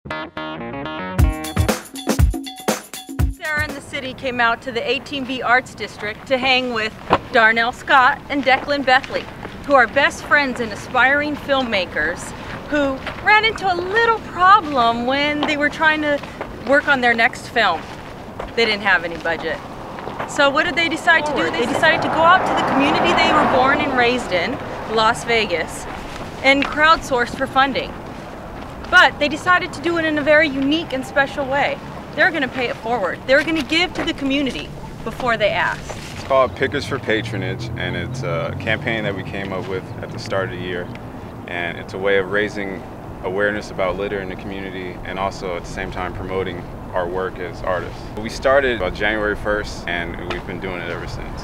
Sara and the city came out to the 18B Arts District to hang with Darnell Scott and Declan Bethley, who are best friends and aspiring filmmakers who ran into a little problem when they were trying to work on their next film. They didn't have any budget. So what did they decide to do? They decided to go out to the community they were born and raised in, Las Vegas, and crowdsource for funding. But they decided to do it in a very unique and special way. They're going to pay it forward. They're going to give to the community before they ask. It's called Pickers for Patronage, and it's a campaign that we came up with at the start of the year. And it's a way of raising awareness about litter in the community and also at the same time promoting our work as artists. We started about January 1st and we've been doing it ever since.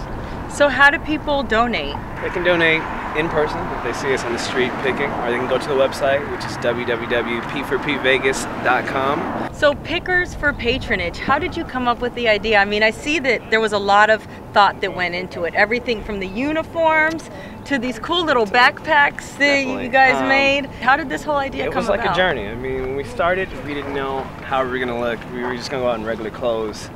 So how do people donate? They can donate in person if they see us on the street picking, or they can go to the website, which is www.p4pvegas.com. So Pickers for Patronage, how did you come up with the idea? I mean, I see that there was a lot of thought that went into it. Everything from the uniforms to these cool little backpacks that you guys made. How did this whole idea come about? It was like a journey. I mean, when we started, we didn't know how we were going to look. We were just going to go out in regular clothes.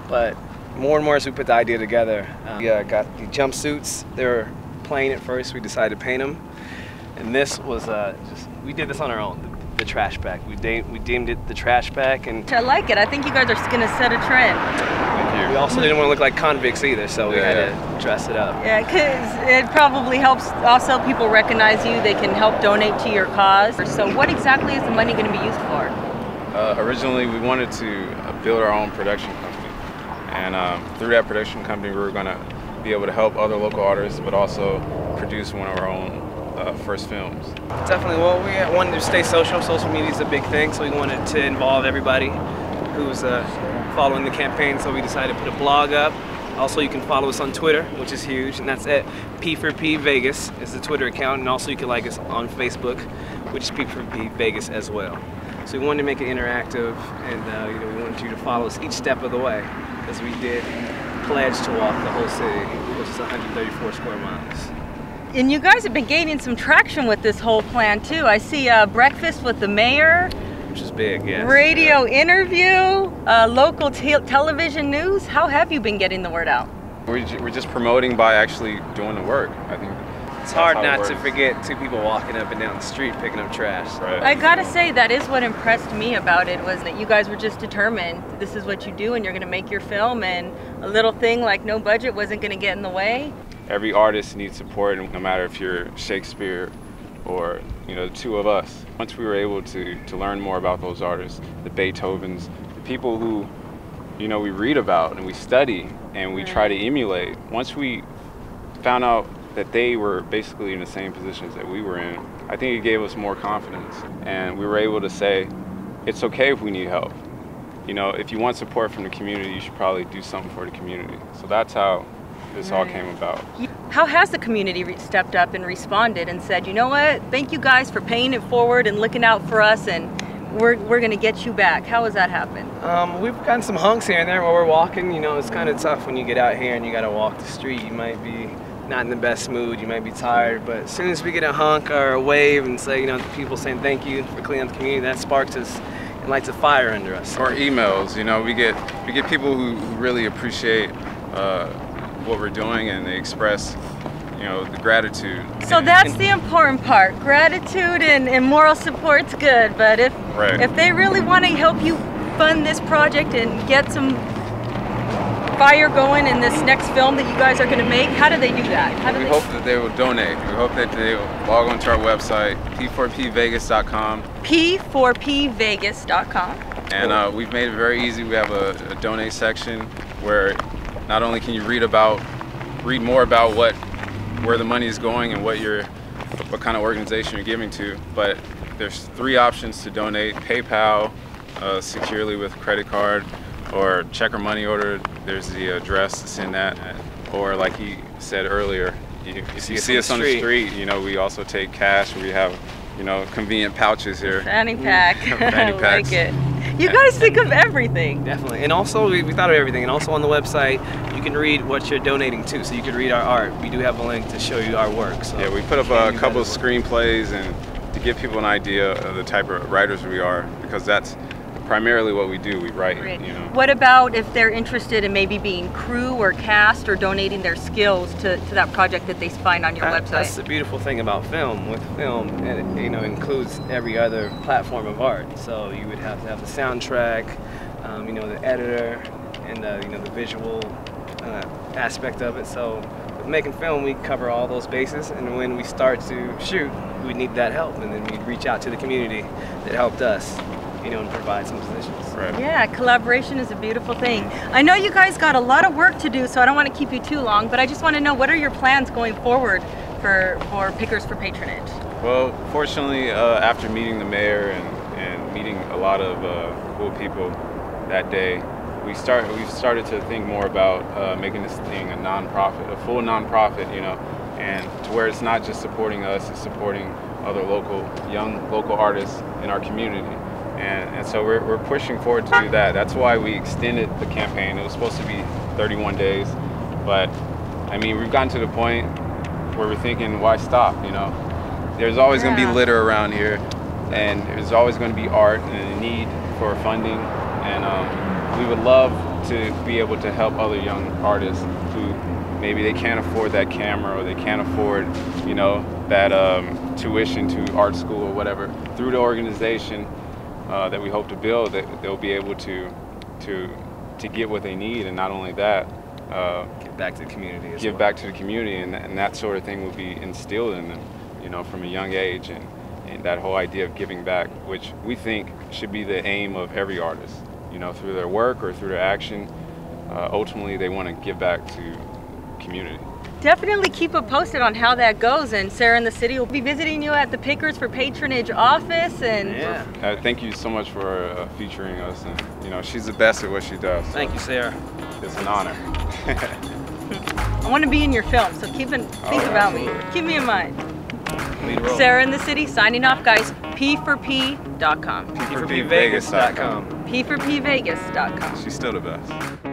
But more and more as we put the idea together, we got the jumpsuits. They were plain at first. We decided to paint them. And this was we did this on our own, the trash bag. We deemed it the trash bag. And I like it. I think you guys are going to set a trend. Thank you. We also didn't want to look like convicts either, so we had to dress it up. Yeah, because it probably helps also people recognize you. They can help donate to your cause. So what exactly is the money going to be used for? Originally, we wanted to build our own production company. And through that production company, we were going to be able to help other local artists, but also produce one of our own first films. Definitely. Well, we wanted to stay social. Social media is a big thing, so we wanted to involve everybody who's following the campaign. So we decided to put a blog up. Also, you can follow us on Twitter, which is huge, and that's at P4P Vegas is the Twitter account. And also, you can like us on Facebook, which is P4P Vegas as well. So we wanted to make it interactive, and we wanted you to follow us each step of the way, as we did pledge to walk the whole city, which is 134 square miles. And you guys have been gaining some traction with this whole plan too. I see breakfast with the mayor, which is big, yes. Radio interview, local television news. How have you been getting the word out? We're just promoting by actually doing the work. I think it's hard not to forget two people walking up and down the street picking up trash. Right. I gotta say, that is what impressed me about it, was that you guys were just determined. This is what you do, and you're gonna make your film, and a little thing like no budget wasn't gonna get in the way. Every artist needs support, no matter if you're Shakespeare or the two of us. Once we were able to learn more about those artists, the Beethovens, the people who we read about and we study and we try to emulate. Once we found out that they were basically in the same positions that we were in, I think it gave us more confidence, and we were able to say, it's okay if we need help. If you want support from the community, you should probably do something for the community. So that's how this all came about. How has the community stepped up and responded and said, you know what, thank you guys for paying it forward and looking out for us, and we're going to get you back? How has that happened? We've gotten some hunks here and there while we're walking. It's kind of tough when you get out here and you got to walk the street. You might be not in the best mood, you might be tired, but as soon as we get a hunk or a wave and say, people saying thank you for cleaning up the community, that sparks us and lights a fire under us. Or emails, we get people who really appreciate what we're doing, and they express the gratitude. So that's the important part. Gratitude and moral support's good, but if they really want to help you fund this project and get some fire going in this next film that you guys are going to make, how do they do that? We hope that they will donate. We hope that they will log on to our website, p4pvegas.com. p4pvegas.com. And we've made it very easy. We have a donate section where not only can you read more about where the money is going and what kind of organization you're giving to, but there's 3 options to donate: PayPal, securely with credit card, or check or money order. There's the address to send that, or like he said earlier, if you see us on the street, we also take cash. We have convenient pouches here. Fanny pack. Fanny packs. I like it. You guys think of everything. Definitely. And also, we thought of everything. And also on the website, you can read what you're donating to. So you can read our art. We do have a link to show you our work. So yeah, we put up a couple of screenplays and to give people an idea of the type of writers we are, because that's primarily what we do. We write. Right. You know. What about if they're interested in maybe being crew or cast or donating their skills to that project that they find on your website? That's the beautiful thing about film. With film, it includes every other platform of art. So you would have to have the soundtrack, the editor, and the visual aspect of it. So with making film, we cover all those bases, and when we start to shoot, we need that help, and then we'd reach out to the community that helped us, and provide some positions. Right. Yeah, collaboration is a beautiful thing. I know you guys got a lot of work to do, so I don't want to keep you too long, but I just want to know, what are your plans going forward for Pickers for Patronage? Well, fortunately, after meeting the mayor and meeting a lot of cool people that day, we've started to think more about making this thing a nonprofit, a full nonprofit, and to where it's not just supporting us, it's supporting other young local artists in our community. And so we're pushing forward to do that. That's why we extended the campaign. It was supposed to be 31 days, but I mean, we've gotten to the point where we're thinking, why stop? There's always going to be litter around here, and there's always going to be art and a need for funding, and we would love to be able to help other young artists who maybe they can't afford that camera, or they can't afford, that tuition to art school or whatever. Through the organization that we hope to build, that they'll be able to get what they need, and not only that, give back to the community. Give back to the community, and that sort of thing will be instilled in them, from a young age, and that whole idea of giving back, which we think should be the aim of every artist, through their work or through their action. Ultimately, they want to give back to community. Definitely keep us posted on how that goes, and Sara in the City will be visiting you at the Pickers for Patronage office. And thank you so much for featuring us, and she's the best at what she does. So thank you, Sara. It's an honor. I want to be in your film, so think about me. Keep me in mind. Sara in the City signing off, guys. P4P.com. P4PVegas.com. P4PVegas.com. She's still the best.